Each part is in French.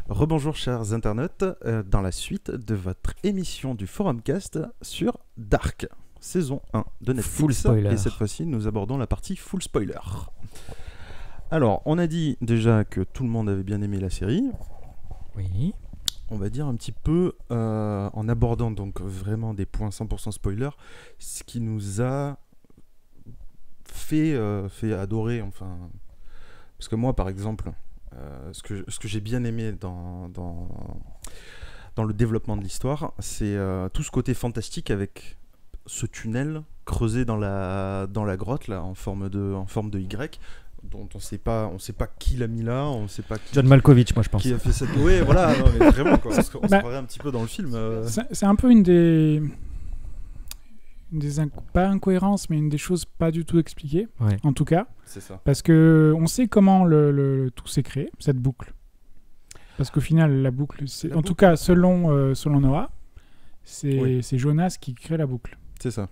Rebonjour chers internautes, dans la suite de votre émission du Forumcast sur Dark, saison 1 de Netflix. Full spoiler. Et cette fois-ci, nous abordons la partie full spoiler. Alors, on a dit déjà que tout le monde avait bien aimé la série. Oui. On va dire un petit peu, en abordant donc vraiment des points 100% spoiler, ce qui nous a fait adorer, enfin... Parce que moi, par exemple... ce que j'ai bien aimé dans le développement de l'histoire, c'est tout ce côté fantastique avec ce tunnel creusé dans la grotte là, en forme de Y, dont on sait pas qui l'a mis là, on sait pas qui, John Malkovich, moi je pense. qui a fait cette... Oui, voilà, non, mais vraiment quoi, parce qu'on se croirait un petit peu dans le film. C'est un peu une des pas incohérences, mais une des choses pas du tout expliquées, Ouais. en tout cas. C'est ça. Parce que on sait comment tout s'est créé, cette boucle. Parce qu'au final, la boucle, en tout cas, selon Noah, c'est Jonas qui crée la boucle. C'est ça.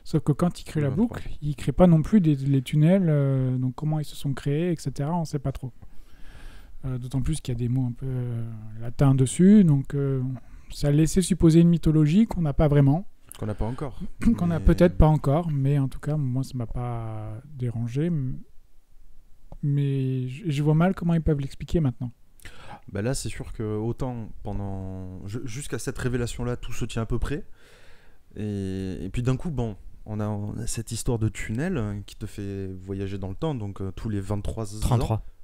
Sauf que quand il crée la 23. boucle, il crée pas non plus les tunnels, donc comment ils se sont créés, etc. On sait pas trop. D'autant plus qu'il y a des mots un peu latins dessus, donc ça laissait supposer une mythologie qu'on n'a pas vraiment. Qu'on n'a pas encore. Qu'on n'a peut-être pas encore, mais en tout cas, moi, ça m'a pas dérangé. Mais je vois mal comment ils peuvent l'expliquer maintenant. Bah là, c'est sûr que autant jusqu'à cette révélation-là, tout se tient à peu près. Et puis d'un coup, bon, on a cette histoire de tunnel qui te fait voyager dans le temps, donc tous les 23 ans.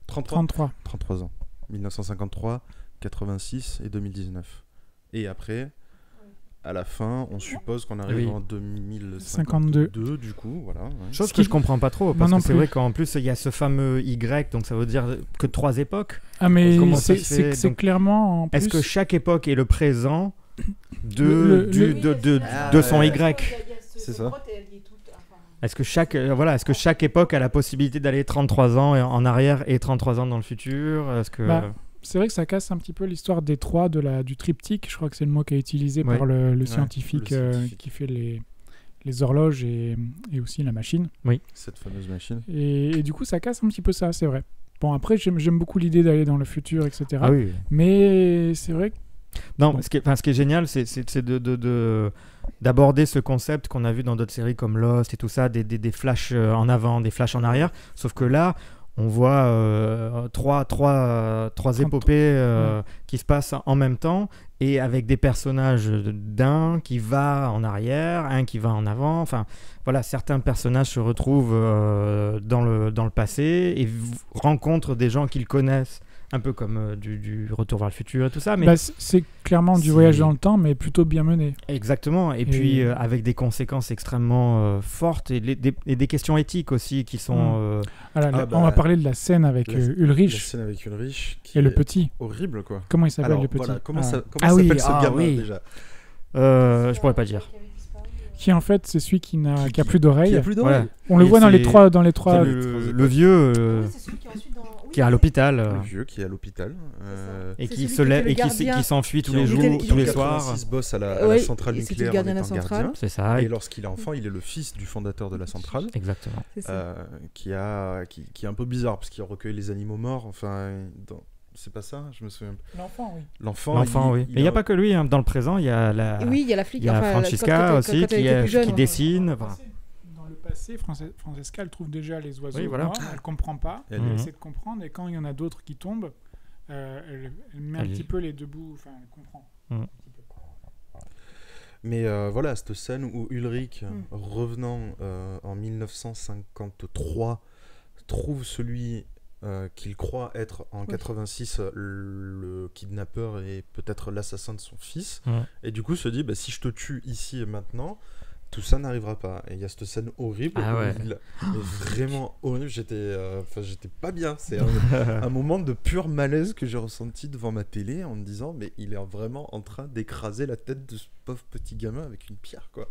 33. 33 ans. 1953, 86 et 2019. Et après... À la fin, on suppose qu'on arrive en 2052, du coup, voilà. Ouais. Chose que je comprends pas trop, parce que c'est plus. vrai qu'en plus, il y a ce fameux Y, donc ça veut dire que 3 époques. Ah, mais Comment ça se fait, c'est donc, clairement... En est-ce plus, que chaque époque est le présent de son Y? C'est ça. Est-ce que chaque époque a la possibilité d'aller 33 ans en arrière et 33 ans dans le futur? Est-ce que... c'est vrai que ça casse un petit peu l'histoire des trois, du triptyque. Je crois que c'est le mot qui est utilisé par le scientifique, qui fait les horloges et aussi la machine. Oui. Cette fameuse machine. Et du coup, ça casse un petit peu ça, c'est vrai. Bon, après, j'aime beaucoup l'idée d'aller dans le futur, etc. Ah oui. Mais c'est vrai que... Non, ce qui est génial, c'est d'aborder ce concept qu'on a vu dans d'autres séries comme Lost et tout ça, des flashs en avant, des flashs en arrière. Sauf que là... On voit trois épopées qui se passent en même temps et avec des personnages d'un qui va en arrière, un qui va en avant. Enfin, voilà, certains personnages se retrouvent dans le passé et rencontrent des gens qu'ils connaissent, un peu comme du Retour vers le futur et tout ça. Mais c'est clairement du voyage dans le temps, mais plutôt bien mené. Exactement. Et puis avec des conséquences extrêmement fortes et des questions éthiques aussi qui sont... on va parler de la scène avec Ulrich. La scène avec Ulrich et le petit. Horrible, quoi. Comment il s'appelle, le petit? Voilà, comment s'appelle ce gamin, déjà? Je pourrais pas dire. Qui en fait, c'est celui qui a plus d'oreilles. Voilà. On le voit dans les trois. Le vieux qui est à l'hôpital. Le vieux qui est à l'hôpital. Et qui se lève et qui s'enfuit tous les jours, tous les soirs. Il bosse à la centrale nucléaire en étant gardien. C'est ça. Et lorsqu'il est enfant, il est le fils du fondateur de la centrale. Exactement. Qui est un peu bizarre parce qu'il recueille les animaux morts. Enfin, c'est pas ça, je me souviens. L'enfant, oui. L'enfant, oui. Mais il n'y a pas que lui. Dans le présent, il y a la flic. Il y a Francesca aussi qui dessine. Dans le passé, Francesca, elle trouve déjà les oiseaux morts, elle comprend pas, elle essaie de comprendre, et quand il y en a d'autres qui tombent, elle met un petit peu les deux bouts, enfin, elle comprend. Mais voilà, cette scène où Ulrich, revenant en 1953, trouve celui qu'il croit être en 86 le kidnappeur et peut-être l'assassin de son fils, et du coup se dit, si je te tue ici et maintenant, tout ça n'arrivera pas. Et il y a cette scène horrible, vraiment horrible. J'étais pas bien. C'est un moment de pur malaise que j'ai ressenti devant ma télé en me disant, mais il est vraiment en train d'écraser la tête de ce pauvre petit gamin avec une pierre, quoi.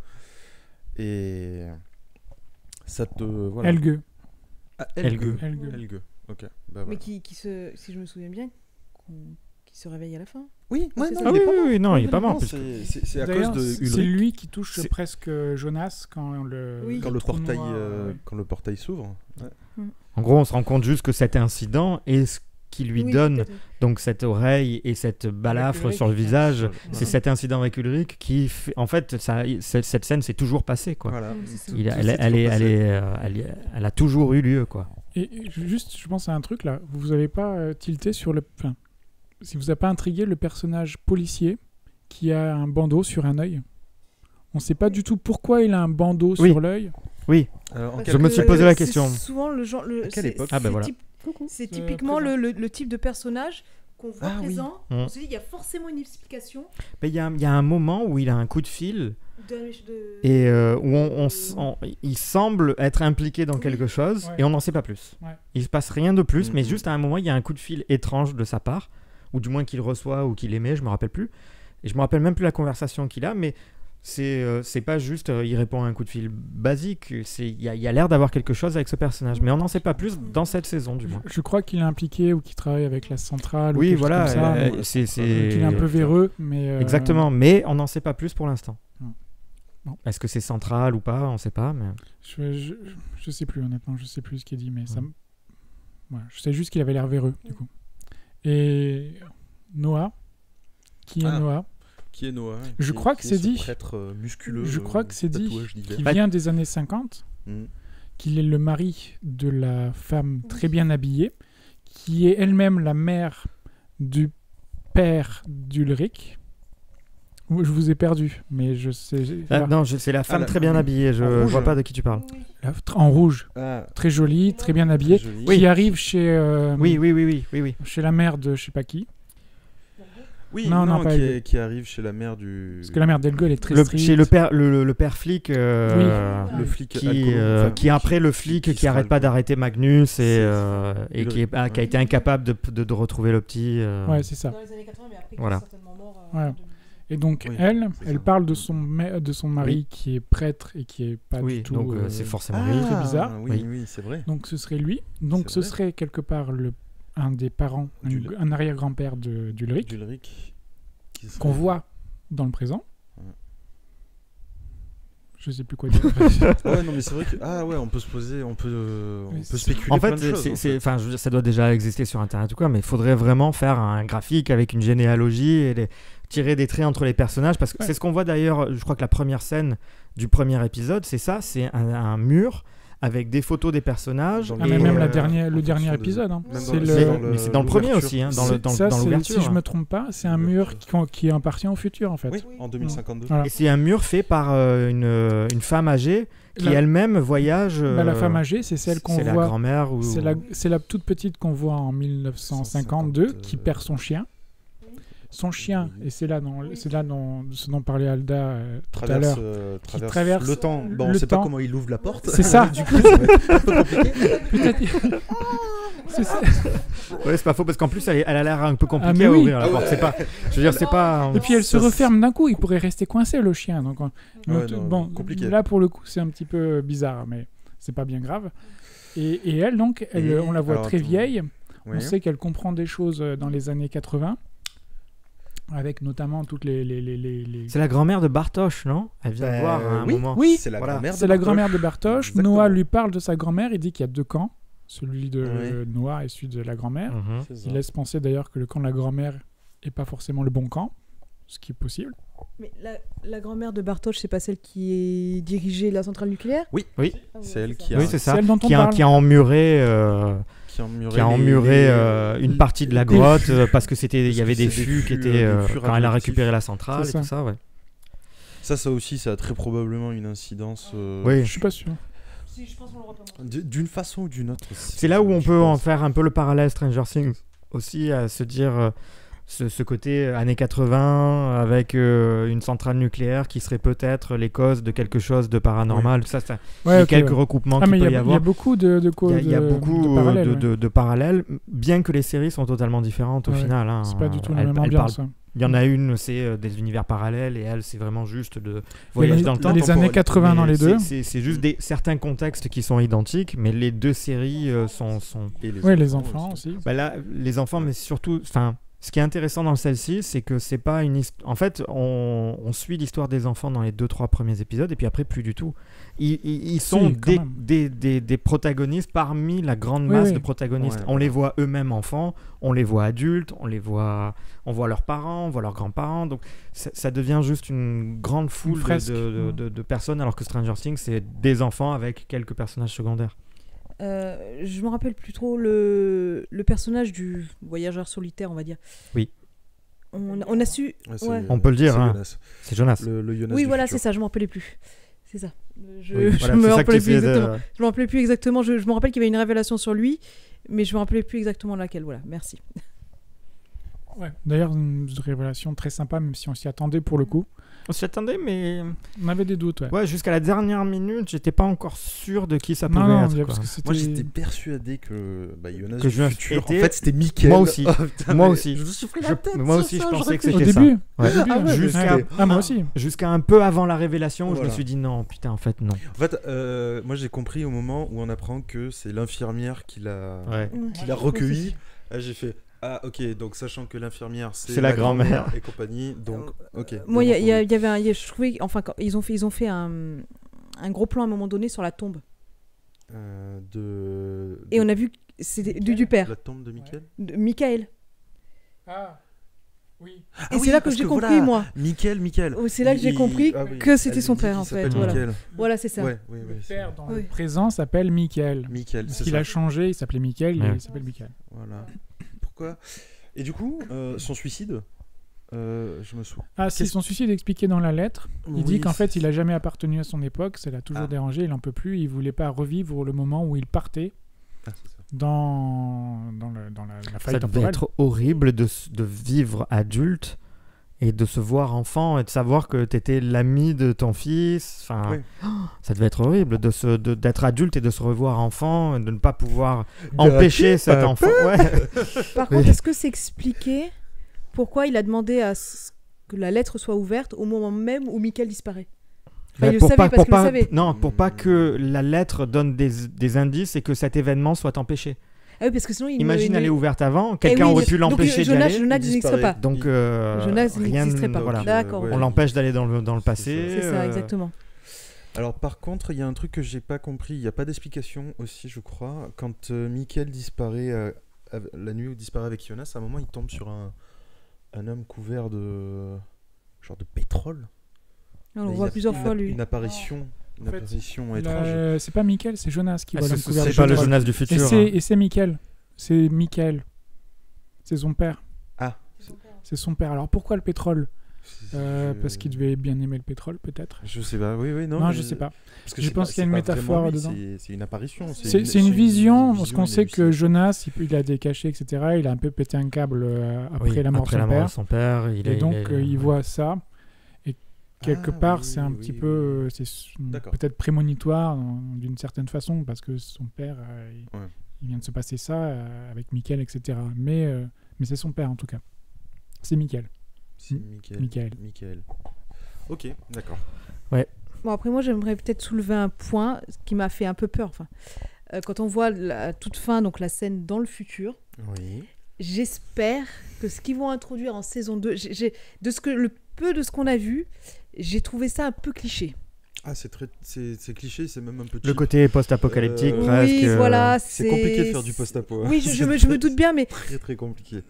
Et ça te... Voilà. Helge. Helge. Ok. Bah, mais qui si je me souviens bien, qui se réveille à la fin. Oui, il est pas mort. C'est à cause de Ulrich. C'est lui qui touche presque Jonas quand le portail s'ouvre. Ouais. En gros, on se rend compte juste que cet incident est qui lui Oui, donne peut-être. donc cette oreille et cette balafre Ulrich. sur le visage. Voilà. C'est cet incident avec Ulrich qui fait... En fait, cette scène s'est toujours passée, quoi. Voilà. Oui, c'est ça. Il a- Tout elle, s'est elle est- toujours elle passé. est, elle a toujours eu lieu, quoi. Et juste, je pense à un truc là. Vous avez pas tilté sur le. Enfin, si vous n'avez pas intrigué le personnage policier qui a un bandeau sur un œil. On ne sait pas du tout pourquoi il a un bandeau Oui. sur l'œil. Oui, En Parce Je me quel- suis que posé la c'est question. Souvent le genre. À quelle époque Ah, ben voilà. C'est typiquement présent. le type de personnage qu'on voit Ah oui. présent. Mm. On se dit il y a forcément une explication mais il y a un moment où il a un coup de fil de. et où il semble être impliqué dans Oui. quelque chose Ouais. et on n'en sait pas plus. Ouais. Il se passe rien de plus, mais Mhm. juste à un moment, il y a un coup de fil étrange de sa part, ou du moins qu'il reçoit ou qu'il émet, je me rappelle plus. Et je me rappelle même plus la conversation qu'il a, mais c'est pas juste il répond à un coup de fil basique. Il y a l'air d'avoir quelque chose avec ce personnage, mais on n'en sait pas plus dans cette saison, du moins. Je crois qu'il est impliqué ou qu'il travaille avec la centrale. ou Oui, quelque chose voilà, comme ça, ouais. c'est qu'il est un peu véreux, mais. exactement, mais on n'en sait pas plus pour l'instant. Non. Est-ce que c'est central ou pas, on sait pas, mais Je sais plus, honnêtement, je sais plus ce qu'il dit, mais ça. Mm. Voilà, je sais juste qu'il avait l'air véreux, du coup. Et Noah, qui est Ah. Noah, Qui est Noah Je crois que qui est c'est ce dit. prêtre musculeux. Je crois que c'est dit tatouage d'hiver. qui Bah, vient des années 50, Mm. qu'il est le mari de la femme très bien habillée, qui est elle-même la mère du père d'Ulrich. Je vous ai perdu, mais je sais. Ah, non, c'est la femme la- très bien habillée. Je en rouge. vois pas de qui tu parles. En rouge, Ah, très jolie, très bien habillée, joli. Oui. qui arrive chez, Oui. chez la mère de je sais pas qui. Oui, Non, non, non, pas qui, elle. qui arrive chez la mère du. Parce que la mère d'Elgo, elle est très Le, stricte. chez le père flic, Le flic qui, alcoolo- enfin, qui après le flic qui sera arrête pas alcoolo. d'arrêter Magnus et Il qui a ouais. été incapable de retrouver le petit. Ouais, c'est ça. Dans les années 80, mais après, Voilà. il est certainement mort. Ouais. Et donc, Oui, elle c'est ça. parle de son mari qui est prêtre et qui est pas oui, du tout. donc c'est forcément Ah, lui. Très bizarre. Oui, Oui. oui, c'est vrai. Donc, ce serait lui. Donc, C'est ce vrai. serait quelque part un des parents, un arrière-grand-père d'Ulrich, D'Ulrich. Qui serait- qu'on voit dans le présent. Ouais. Je sais plus quoi dire. Ouais, non, mais c'est vrai que. Ah, ouais, on peut se poser, on peut Oui, c'est- spéculer. En plein fait, de choses, en fait. enfin, je veux dire, ça doit déjà exister sur Internet ou quoi, mais il faudrait vraiment faire un graphique avec une généalogie et tirer des traits entre les personnages, parce que Ouais. c'est ce qu'on voit d'ailleurs. Je crois que la première scène du premier épisode, c'est ça, c'est un mur avec des photos des personnages. Dans Ah, Et, mais même en le dernier fonction de- épisode. Hein. Même C'est dans le- c'est dans Mais c'est dans le premier l'ouverture. aussi, hein, dans ça, c'est, l'ouverture. si je me trompe pas, c'est un mur qui appartient au futur en fait. Oui, en 2052. Voilà. Et c'est un mur fait par une femme âgée qui La- elle-même voyage. Bah, la femme âgée, c'est celle qu'on c'est la voit. grand-mère ou. C'est la toute petite qu'on voit en 1952 qui perd son chien. Son chien, et c'est là ce dont parlait Alda tout à l'heure. traverse le temps. Bon, on le sait pas temps. comment il ouvre la porte. C'est ça. Du coup, ça va être un peu compliqué. Peut-être. C'est ça. Ouais, c'est pas faux parce qu'en plus elle a l'air un peu compliquée mais à oui. ouvrir la Ah porte. ouais. C'est pas. Je veux dire, c'est pas. Et puis elle se Ça, referme d'un coup, il pourrait rester coincé le chien. Donc, Ouais, non, bon, compliqué. là pour le coup c'est un petit peu bizarre, mais c'est pas bien grave. Et elle donc, Et on la voit alors, très attends. vieille. Oui. On sait qu'elle comprend des choses dans les années 80, avec notamment toutes les... C'est la grand-mère de Bartosz, non? Elle vient Ben, voir à un oui. moment. Oui, C'est la Voilà. grand-mère. c'est la grand-mère de Bartosz. Exactement. Noah lui parle de sa grand-mère. Il dit qu'il y a deux camps. Celui de Ouais. Noah et celui de la grand-mère. Mhm. C'est ça. Il laisse penser d'ailleurs que le camp de la grand-mère n'est pas forcément le bon camp, ce qui est possible. Mais la grand-mère de Bartosz, c'est pas celle qui dirigeait la centrale nucléaire Oui. Ah ouais, C'est elle ça. qui Oui, c'est ça. Celle dont on Qui a parle. emmuré. Qui Qui a emmuré une partie de la des grotte fûts. parce que c'était il Parce y avait que des c'est des fûts qui fûts, étaient des fûts quand elle a radioactifs. récupéré la centrale C'est et ça. tout ça, ouais. Ça aussi, ça a très probablement une incidence. Oui. Je suis pas sûr. Si, je pense qu'on l'aura pas moins. D'une façon ou d'une autre. C'est là où on peut en faire un peu le parallèle Stranger Things aussi, à se dire ce côté années 80 avec une centrale nucléaire qui serait peut-être les causes de quelque chose de paranormal. Ça, il y Ouais, a ok, quelques ouais. recoupements Ah, qu'il mais peut il y y a avoir. beaucoup de causes. Il y a beaucoup de parallèles. ouais. de parallèles, bien que les séries sont totalement différentes au Ouais. final. hein. C'est pas du tout la Elles- même elles ambiance. parlent- hein. Il y en a une, c'est des univers parallèles, et elle, c'est vraiment juste de Il y a voyage dans le temps. les années 80 dans Mais les deux. C'est juste certains contextes qui sont identiques, mais les deux séries sont... Et Oui, les enfants aussi. Bah là, les enfants, mais surtout, enfin, Ce qui est intéressant dans celle-ci, c'est que c'est pas une histoire. En fait, on suit l'histoire des enfants dans les 2-3 premiers épisodes, et puis après, plus du tout. Ils sont des protagonistes parmi la grande masse de protagonistes. Ouais, on les voit eux-mêmes enfants, on les voit adultes, on voit leurs parents, on voit leurs grands-parents. Donc, ça devient juste une grande foule de personnes, alors que Stranger Things, c'est des enfants avec quelques personnages secondaires. Je me rappelle plus trop le personnage du voyageur solitaire, on va dire. Oui. On a su. Ouais, on peut le dire. C'est Jonas. Le Jonas oui, du voilà, futur. c'est ça. Je m'en rappelais plus. C'est ça. Je voilà, me c'est ça rappelais que plus exactement. de... Je me rappelais plus exactement. Je me rappelle qu'il y avait une révélation sur lui, mais je me rappelais plus exactement laquelle. Voilà. Merci. Ouais. D'ailleurs, une révélation très sympa, même si on s'y attendait pour le coup. On s'y attendait, mais... On avait des doutes, Ouais, jusqu'à la dernière minute, j'étais pas encore sûr de qui ça pouvait être. Parce que moi, j'étais persuadé que Jonas que du futur, en fait, c'était Mickaël. Moi aussi. Oh, putain, moi aussi. Je me suis pris la tête. Moi aussi, je pensais que Au c'était ça. début. Ouais. Moi aussi. Jusqu'à un peu avant la révélation, où Voilà. je me suis dit non, putain, en fait, non. En fait, moi, j'ai compris au moment où on apprend que c'est l'infirmière qui l'a recueilli. Là, j'ai fait... Ah, ok, donc sachant que l'infirmière, c'est la grand-mère et compagnie, donc ok. Moi, je trouvais, enfin, ils ont fait un gros plan à un moment donné sur la tombe. Et on a vu que c'était du père. La tombe de Mickaël. De Mickaël. Ah, oui. Et c'est là que j'ai compris, moi. Mickaël. C'est là que j'ai compris que c'était son père, en fait. Voilà. Mickaël. Voilà, c'est ça. Le père dans le présent s'appelle Mickaël. Mickaël, Parce c'est qu'il ça. a changé, il s'appelait Mickaël, il s'appelle Mickaël. Voilà. Pourquoi ? Et du coup, son suicide, je me souviens. Ah, c'est son suicide expliqué dans la lettre. Il dit qu'en fait, il a jamais appartenu à son époque, ça l'a toujours dérangé, il en peut plus, il voulait pas revivre le moment où il partait dans la faille temporelle. Ça devait être horrible de vivre adulte et de se voir enfant et de savoir que t'étais l'ami de ton fils. Enfin, ça devait être horrible d'être adulte et de se revoir enfant, et de ne pas pouvoir empêcher cet enfant. Ouais. Par contre, est-ce que c'est expliqué pourquoi il a demandé à ce que la lettre soit ouverte au moment même où Mickaël disparaît? Enfin, il le savait parce qu'il le savait. Non, pour pas que la lettre donne des indices et que cet événement soit empêché. Ah oui, parce que sinon, imagine elle est ouverte avant, quelqu'un aurait pu l'empêcher d'y aller. Jonas n'existerait pas. Donc Jonas n'existerait pas. Voilà. D'accord. On l'empêche d'aller dans le passé. C'est ça, exactement. Alors par contre, il y a un truc que j'ai pas compris. Il n'y a pas d'explication aussi, je crois. Quand Mickaël disparaît la nuit où disparaît avec Jonas, à un moment, il tombe sur un homme couvert de genre de pétrole. On le voit plusieurs fois lui. Une apparition. Une apparition étrange. C'est pas Mickaël, c'est Jonas qui voit l'homme couvert de pétrole. C'est pas le Jonas du futur. Et c'est Mickaël. C'est Mickaël. C'est son père. Ah. C'est son père. Alors pourquoi le pétrole ? Parce qu'il devait bien aimer le pétrole, peut-être. Je sais pas. Oui, non. Non, je sais pas. Parce que je pense qu'il y a une métaphore dedans. C'est une apparition. C'est une vision. Parce qu'on sait que Jonas, il a des cachets, etc. Il a un peu pété un câble après la mort de son père. Et donc, il voit ça. Et quelque part, c'est un petit peu... C'est peut-être prémonitoire d'une certaine façon, parce que son père, il vient de se passer ça avec Mickaël, etc. Mais c'est son père, en tout cas. C'est Mickaël. Mickaël. Ok, d'accord. Ouais. Bon, après, moi, j'aimerais peut-être soulever un point qui m'a fait un peu peur. Enfin, quand on voit la toute fin, donc la scène dans le futur, j'espère que ce qu'ils vont introduire en saison 2, le peu de ce qu'on a vu, j'ai trouvé ça un peu cliché. Ah, c'est cliché, c'est même un peu cheap. Le côté post-apocalyptique, presque. Oui, voilà. C'est compliqué de faire du post-apo. Oui, je me doute bien, mais... Très, très compliqué.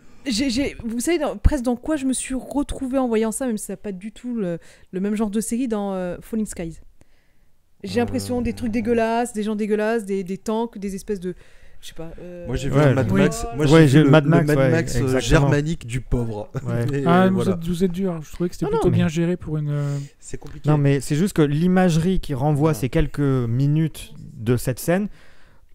Vous savez presque dans quoi je me suis retrouvée en voyant ça, même si ça n'a pas du tout le même genre de série, dans Falling Skies. J'ai l'impression des trucs dégueulasses, des gens dégueulasses, des tanks, des espèces de... Je sais pas. Moi j'ai vu le Mad Max. Moi j'ai le Mad Max germanique du pauvre. Vous êtes dur. Je trouvais que c'était plutôt bien géré pour une. C'est compliqué. Non, mais c'est juste que l'imagerie qui renvoie ces quelques minutes de cette scène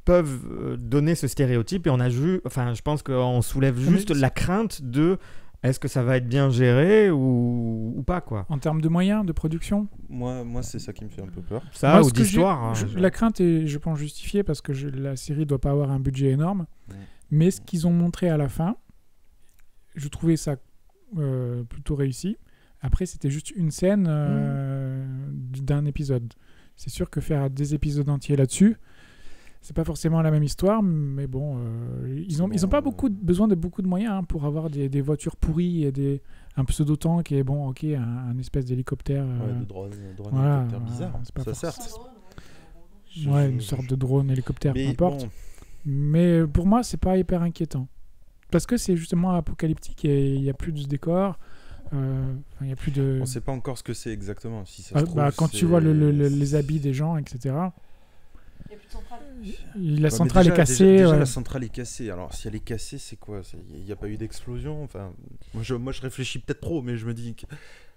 peuvent donner ce stéréotype, et je pense qu'on soulève juste la crainte de est-ce que ça va être bien géré ou pas, quoi. En termes de moyens de production, moi c'est ça qui me fait un peu peur. Ça, ou d'histoire. La crainte est, je pense, justifiée parce que la série doit pas avoir un budget énorme, mais ce qu'ils ont montré à la fin, je trouvais ça plutôt réussi. Après, c'était juste une scène d'un épisode. C'est sûr que faire des épisodes entiers là-dessus, C'est pas forcément la même histoire, mais bon, ils ont pas besoin de beaucoup de moyens pour avoir des voitures pourries et un pseudo-tank et bon, ok, un espèce d'hélicoptère. De drone hélicoptère bizarre, c'est pas ça certes. Une sorte de drone hélicoptère, peu importe. Bon. Mais pour moi, c'est pas hyper inquiétant. Parce que c'est justement apocalyptique et il n'y a plus de décor. Y a plus de... On ne sait pas encore ce que c'est exactement. Si ça se trouve, quand tu vois les habits des gens, etc. Il n'y a plus de centrale. La centrale est cassée. Déjà, la centrale est cassée. Alors, si elle est cassée, c'est quoi? Il n'y a pas eu d'explosion. Enfin, moi, je réfléchis peut-être trop, mais je me dis...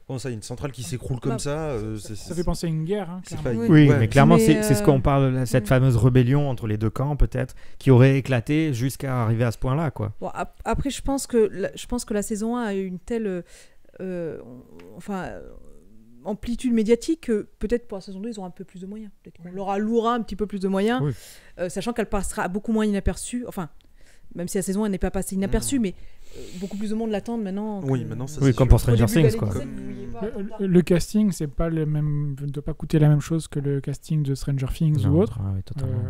Comment ça, une centrale qui s'écroule comme ça ça fait penser à une guerre. Hein, mais clairement, c'est ce qu'on parle, cette fameuse rébellion entre les deux camps, peut-être, qui aurait éclaté jusqu'à arriver à ce point-là, quoi. Bon, après, je pense que la saison 1 a eu une telle amplitude médiatique que peut-être pour la saison 2, ils auront un peu plus de moyens. Peut-être qu'on leur allouera un petit peu plus de moyens, sachant qu'elle passera beaucoup moins inaperçue. Enfin, même si la saison 1 n'est pas passée inaperçue, mais beaucoup plus de monde l'attendent maintenant. Maintenant, ça comme pour Stranger Things, quoi. Le casting, c'est pas le même, ne doit pas coûter la même chose que le casting de Stranger Things ou autre. Totalement.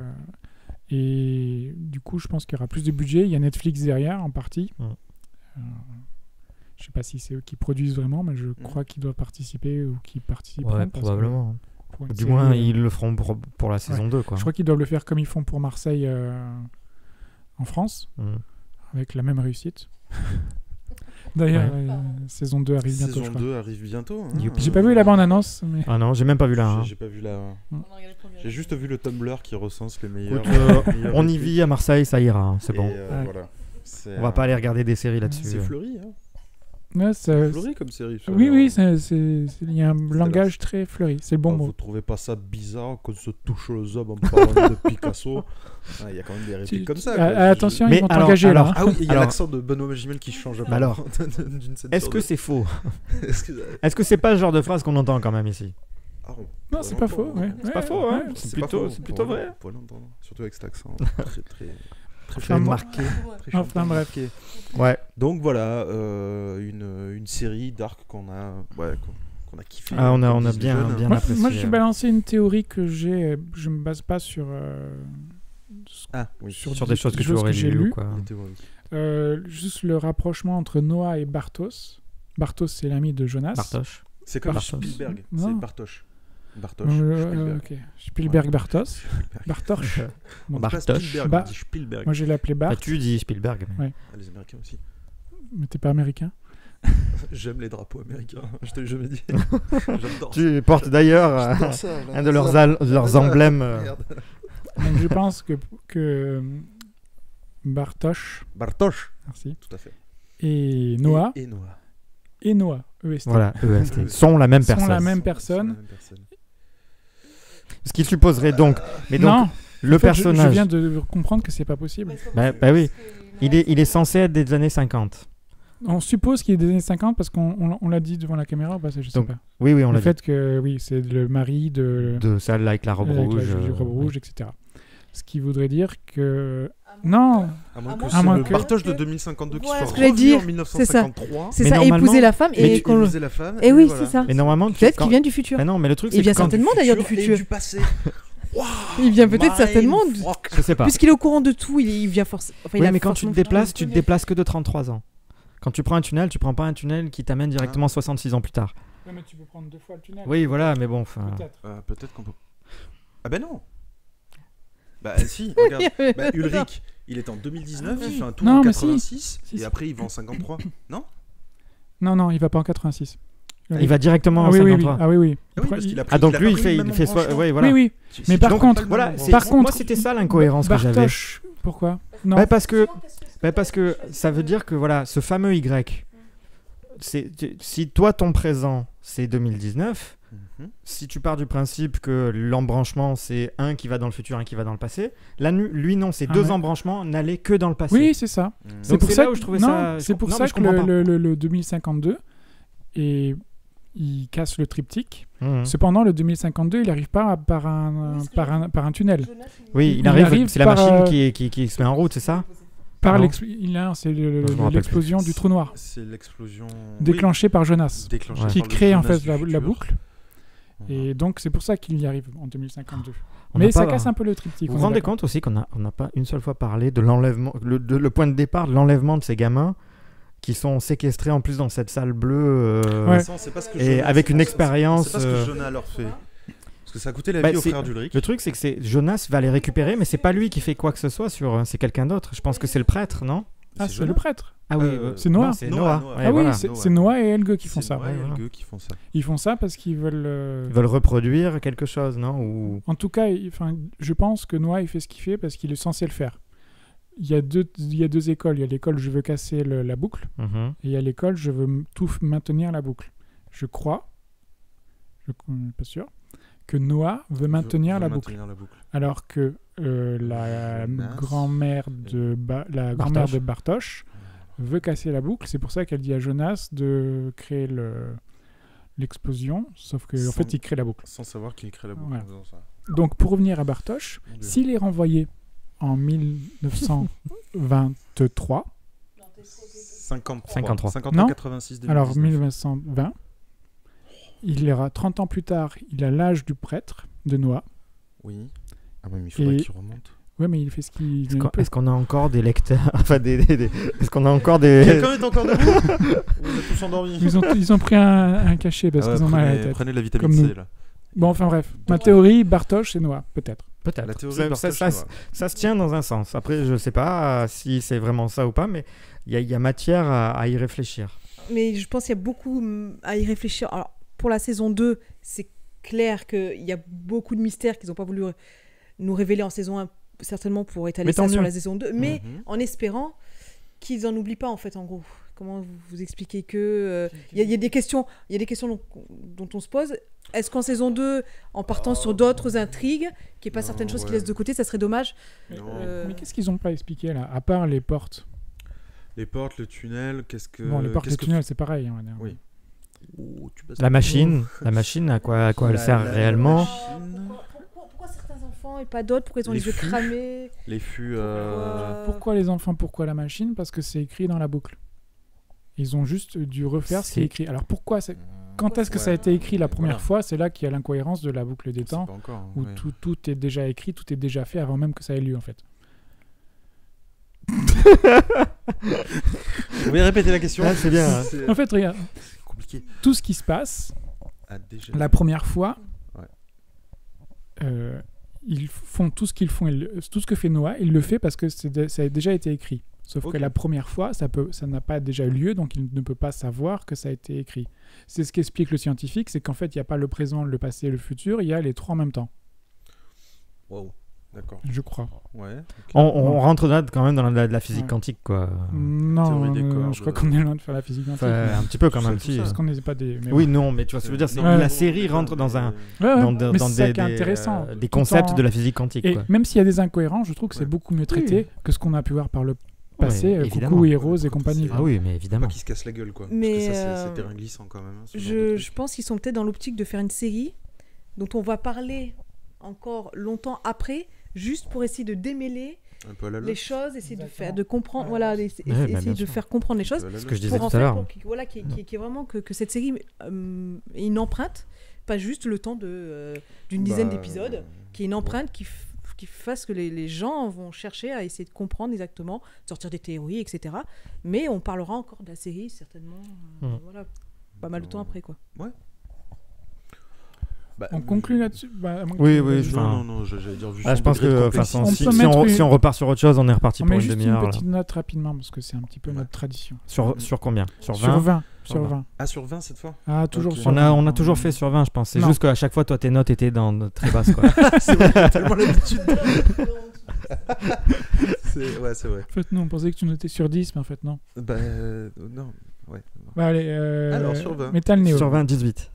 Et du coup, je pense qu'il y aura plus de budget. Il y a Netflix derrière, en partie. Je sais pas si c'est eux qui produisent vraiment, mais je crois qu'ils doivent participer ou qu'ils participent. Probablement. Du moins, ils le feront pour la saison 2, quoi. Je crois qu'ils doivent le faire comme ils font pour Marseille en France, avec la même réussite. D'ailleurs, saison 2 arrive bientôt. Saison 2 arrive bientôt. J'ai pas vu la bande-annonce. Mais... Ah non, j'ai même pas vu la 1. J'ai pas vu la 1. J'ai juste vu le Tumblr qui recense les meilleurs. On y vit à Marseille, ça ira, c'est bon. Voilà. On va pas aller regarder des séries là-dessus. C'est fleuri, hein. C'est fleuri comme série. Oui, il y a un langage très fleuri. C'est le bon mot. Vous trouvez pas ça bizarre qu'on se touche aux hommes en parlant de Picasso? Il y a quand même des répliques comme ça. Attention, ils vont t'engager là. Ah oui, il y a l'accent de Benoît Magimel qui change. Alors, est-ce que c'est faux? Est-ce que c'est pas le genre de phrase qu'on entend quand même ici? Non, c'est pas faux. C'est pas faux, hein. C'est plutôt vrai. Pour l'entendre, surtout avec cet accent très marqué. Enfin bref. Ouais. Donc voilà, une série dark qu'on a kiffé. On a bien apprécié. Moi, je suis balancé une théorie que j'ai. Je me base pas sur sur des choses que tu aurais lues, quoi. Juste le rapprochement entre Noah et Bartos. Bartos, c'est l'ami de Jonas. Bartosz. C'est comme Spielberg. C'est Bartosz. Spielberg, Bartos. Bartosz. Spielberg. Moi, je l'ai appelé Bart. Tu dis Spielberg. Les Américains aussi. Mais t'es pas américain? J'aime les drapeaux américains. Je te l'ai jamais dit. J'adore. Tu portes d'ailleurs un de leurs emblèmes. Donc, je pense que Bartosz. Merci. Tout à fait. Et Noah. Et Noah. EST. Voilà, EST. Sont la même personne. Ce qui supposerait donc... Mais donc, non, le personnage... Je viens de comprendre que c'est pas possible. Bah oui. Il est censé être des années 50. On suppose qu'il est des années 50 parce qu'on l'a dit devant la caméra ou pas, je sais pas. Oui, on l'a dit. Le fait que, c'est le mari de celle avec la robe rouge. etc. Ce qui voudrait dire que... Non, à moins que le Bartosz de 2052 qui soit revu en 1953. C'est ça, épouser la femme et et oui, c'est ça. Mais normalement, peut-être qu'il vient du futur. Mais non, mais le truc, il vient certainement d'ailleurs du futur. Du passé. Il vient peut-être certainement. Je sais pas. Puisqu'il est au courant de tout, il vient forcément. Oui, mais quand tu te déplaces que de 33 ans. Quand tu prends un tunnel, tu prends pas un tunnel qui t'amène directement 66 ans plus tard. Oui, mais tu peux prendre 2 fois le tunnel. Oui, voilà, mais bon, enfin. Peut-être qu'on peut. Ah ben non. Bah si, regarde. Ulrich, il est en 2019, il fait un tour en 86 et après il va en 53. Non, non, il va pas en 86. Il va directement en 53. Ah oui. Donc lui, il fait soit. Oui, voilà. Oui. Mais par contre, moi, c'était ça l'incohérence que j'avais. Pourquoi? Non. Parce que ça veut dire que voilà, ce fameux Y, si toi ton présent c'est 2019. Si tu pars du principe que l'embranchement c'est un qui va dans le futur, un qui va dans le passé, là lui non, c'est deux embranchements n'allaient que dans le passé. Oui, c'est ça. C'est pour ça que je trouvais ça. C'est pour ça que le 2052 et il casse le triptyque. Cependant, le 2052, il n'arrive pas par un tunnel. Oui, il arrive. C'est la machine qui se met en route, c'est ça? C'est l'explosion du trou noir. C'est l'explosion déclenchée par Jonas, qui crée en fait la boucle. Et donc, c'est pour ça qu'il y arrive en 2052. Mais ça casse un peu le triptyque. Vous vous rendez compte aussi qu'on n'a pas une seule fois parlé de l'enlèvement, le point de départ de l'enlèvement de ces gamins qui sont séquestrés en plus dans cette salle bleue et avec une expérience. C'est pas ce que Jonah leur fait. Parce que ça a coûté la vie au frère d'Ulrich. Le truc, c'est que Jonas va les récupérer, mais c'est pas lui qui fait quoi que ce soit c'est quelqu'un d'autre. Je pense que c'est le prêtre, non ? Ah, c'est le prêtre. Ah oui, c'est Noah. C'est Noah. Ah oui, c'est Noah et Helge qui font ça. Ils font ça parce qu'ils veulent... Ils veulent reproduire quelque chose, non ? Ou... En tout cas, je pense que Noah, il fait ce qu'il fait parce qu'il est censé le faire. Il y a deux écoles. Il y a l'école je veux casser la boucle et il y a l'école je veux tout maintenir la boucle. Je crois, je suis pas sûr, que Noah veut maintenir la boucle. Alors que la grand-mère de Bartosz veut casser la boucle. C'est pour ça qu'elle dit à Jonas de créer l'explosion, sauf qu'en fait il crée la boucle. Sans savoir qu'il crée la boucle. Ouais. Donc pour revenir à Bartosz, s'il est renvoyé en 1923... 53. 86 alors 1920, il aura 30 ans plus tard, il a l'âge du prêtre de Noah. Oui. Ah oui, mais il faudrait qu'il remonte. Ouais, mais il fait ce qu'il... Est-ce qu'on a encore des lecteurs Est-ce qu'on a encore des... Quelqu'un est encore debout. Vous êtes tous endormis. Ils ont pris un cachet parce qu'ils ont mal à la tête. Prenez de la vitamine C, là. Bon, enfin bref. Ma théorie, Bartosz et Noah, peut-être. La théorie ça se tient dans un sens. Après, je sais pas si c'est vraiment ça ou pas, mais il y a matière à y réfléchir. Mais je pense qu'il y a beaucoup à y réfléchir. Alors, pour la saison 2, c'est clair qu'il y a beaucoup de mystères qu'ils n'ont pas voulu nous révéler en saison 1, certainement pour étaler ça sur la saison 2, mais en espérant qu'ils n'en oublient pas, en fait, en gros. Comment vous expliquer que... Il y a des questions dont on se pose. Est-ce qu'en saison 2, en partant sur d'autres intrigues, qu'il n'y ait pas certaines choses qu'ils laissent de côté, ça serait dommage. Mais qu'est-ce qu'ils n'ont pas expliqué, là, à part les portes? Les portes, le tunnel, qu'est-ce que... Bon, les portes, le tunnel, c'est pareil. On va dire. Oui. La machine, à quoi elle sert réellement. Pourquoi certains enfants et pas d'autres? Pourquoi ils ont les yeux cramés? Les fûts... Pourquoi les enfants? Pourquoi la machine? Parce que c'est écrit dans la boucle. Ils ont juste dû refaire ce qui est écrit. Alors pourquoi quand est-ce que ça a été écrit la première fois? C'est là qu'il y a l'incohérence de la boucle des temps, où tout est déjà écrit, tout est déjà fait avant même que ça ait lieu, en fait. Vous pouvez répéter la question? C'est bien. En fait, regarde. C'est compliqué. Tout ce qui se passe la première fois, ils font tout ce qu'ils font, tout ce que fait Noah, il le fait parce que ça a déjà été écrit. Sauf que la première fois, ça n'a pas déjà eu lieu, donc il ne peut pas savoir que ça a été écrit. C'est ce qu'explique le scientifique, c'est qu'en fait, il n'y a pas le présent, le passé et le futur, il y a les trois en même temps. Wow, d'accord. Je crois. Ouais. Okay. On rentre là quand même dans la physique quantique, quoi. Non, je crois qu'on est loin de faire la physique quantique. Un petit peu quand même, si. Parce qu'on n'est pas des... Oui, non, mais tu vois ce que je veux dire, la série rentre dans des concepts de la physique quantique. Et même s'il y a des incohérences, je trouve que c'est beaucoup mieux traité que ce qu'on a pu voir par le passé, Coucou et Rose et compagnie. Ah oui, mais évidemment. Pas qu'ils se cassent la gueule, quoi. Mais parce que ça, c'est terrain glissant quand même. Je pense qu'ils sont peut-être dans l'optique de faire une série dont on va parler encore longtemps après, juste pour essayer de démêler les choses, essayer de comprendre, essayer de faire comprendre les choses. Ce que je disais tout à l'heure. Voilà, qui est vraiment que cette série ait une empreinte, pas juste le temps d'une dizaine d'épisodes, qui est une empreinte qui fasse que les gens vont chercher à essayer de comprendre exactement, sortir des théories, etc. Mais on parlera encore de la série, certainement, pas mal de temps après, quoi. Ouais. On conclut là-dessus. Oui. Non, j'allais dire. Je pense que si on repart sur autre chose, on est reparti pour une demi-heure. Une petite note rapidement, parce que c'est un petit peu notre tradition. Sur combien? Sur 20 Sur 20. Ah, sur 20 cette fois? Ah, toujours okay. sur 20. On a toujours fait sur 20, je pense. C'est juste qu'à chaque fois, toi, tes notes étaient très basses, quoi. C'est vrai, tellement l'habitude. C'est vrai. En fait, non, on pensait que tu notais sur 10, mais en fait, non. Non, ouais. Allez, alors, sur 20. Metal Neo. Sur 20, 18.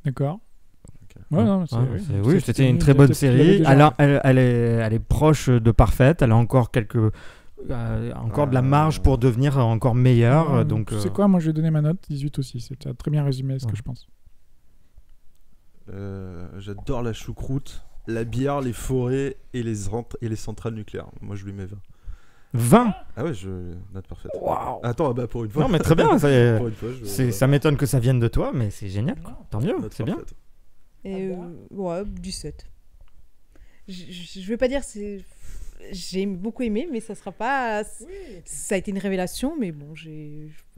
D'accord. Ouais, non, oui, c'était une très bonne série. Elle est proche de parfaite. Elle a encore de la marge pour devenir encore meilleure. Donc, tu sais quoi, moi je vais donner ma note 18 aussi. C'est très bien résumé ce que je pense. J'adore la choucroute, la bière, les forêts et les centrales nucléaires. Moi je lui mets 20. 20? Ah ouais, note parfaite. Waouh. Attends, pour une fois. Non, mais très bien. Pour une fois, ça m'étonne que ça vienne de toi, mais c'est génial. Tant mieux, c'est bien. Et ouais, 17. Je vais pas dire j'ai beaucoup aimé, mais ça sera pas. Ça a été une révélation, mais bon,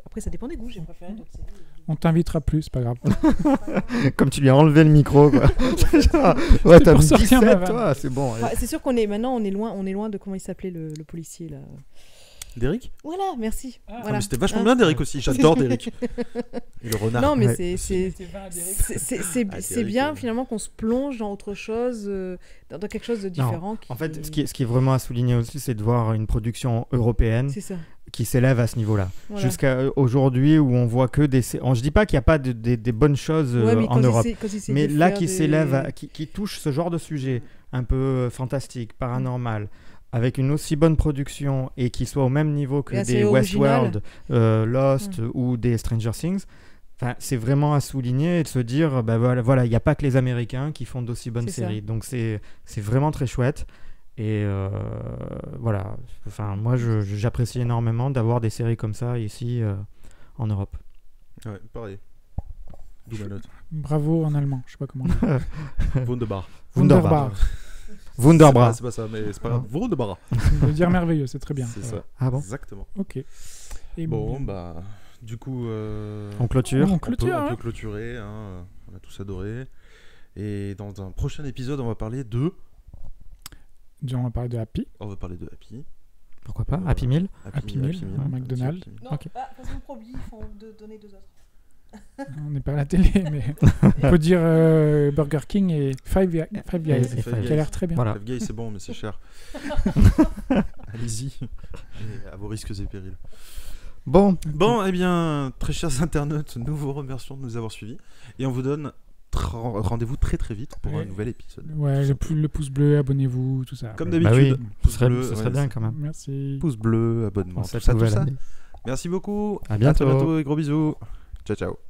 après ça dépend des goûts. J'ai préféré d'autres séries. On t'invitera plus, c'est pas grave. Comme tu lui as enlevé le micro, quoi. Ouais, t'as mis 17, toi, c'est bon. Ouais, c'est sûr qu'on est maintenant, on est loin de comment il s'appelait le policier là. D'Eric. Voilà, merci. Voilà. Mais c'était vachement bien d'Eric aussi. J'adore d'Eric. Et le renard. Non, mais ouais. c'est bien finalement qu'on se plonge dans autre chose, dans quelque chose de différent. En fait, ce qui est vraiment à souligner aussi, c'est de voir une production européenne qui s'élève à ce niveau-là. Voilà. Jusqu'à aujourd'hui où on voit que des... Je dis pas qu'il n'y a pas des bonnes choses en Europe, mais là qui s'élève, qui touche ce genre de sujet un peu fantastique, paranormal, avec une aussi bonne production et qui soit au même niveau que des Westworld, Lost ou des Stranger Things, c'est vraiment à souligner et de se dire, voilà, il n'y a pas que les Américains qui font d'aussi bonnes séries. Donc c'est vraiment très chouette. Et voilà, moi j'apprécie énormément d'avoir des séries comme ça ici en Europe. Ouais, pareil. D'où ma note. Bravo en allemand, je sais pas comment dire. Wunderbar. Wunderbar. C'est pas ça, mais c'est pas grave. Wunderbar. Ça veut dire merveilleux, c'est très bien. C'est ça. Ah bon ? Exactement. Ok. Et bon, du coup... on clôture. On peut clôturer, hein. On a tous adoré. Et dans un prochain épisode, on va parler de... On va parler de Happy. On va parler de Happy. Pourquoi pas Happy Meal. Happy Meal, McDonald's. Non, de toute façon, Probi, il faut donner 2 autres. On n'est pas à la télé, mais on peut dire Burger King et Five Guys, qui a l'air très bien. Voilà. Five Guys, c'est bon, mais c'est cher. Allez-y, à vos risques et périls. Bon, eh bien, très chers internautes, nous vous remercions de nous avoir suivis et on vous donne rendez-vous très très vite pour un nouvel épisode. Ouais, le pouce bleu, abonnez-vous, tout ça. Comme d'habitude, pouce bleu, ce serait bien quand même. Merci. Pouce bleu, abonnement, tout ça. Merci beaucoup. À bientôt et gros bisous. Ciao, ciao.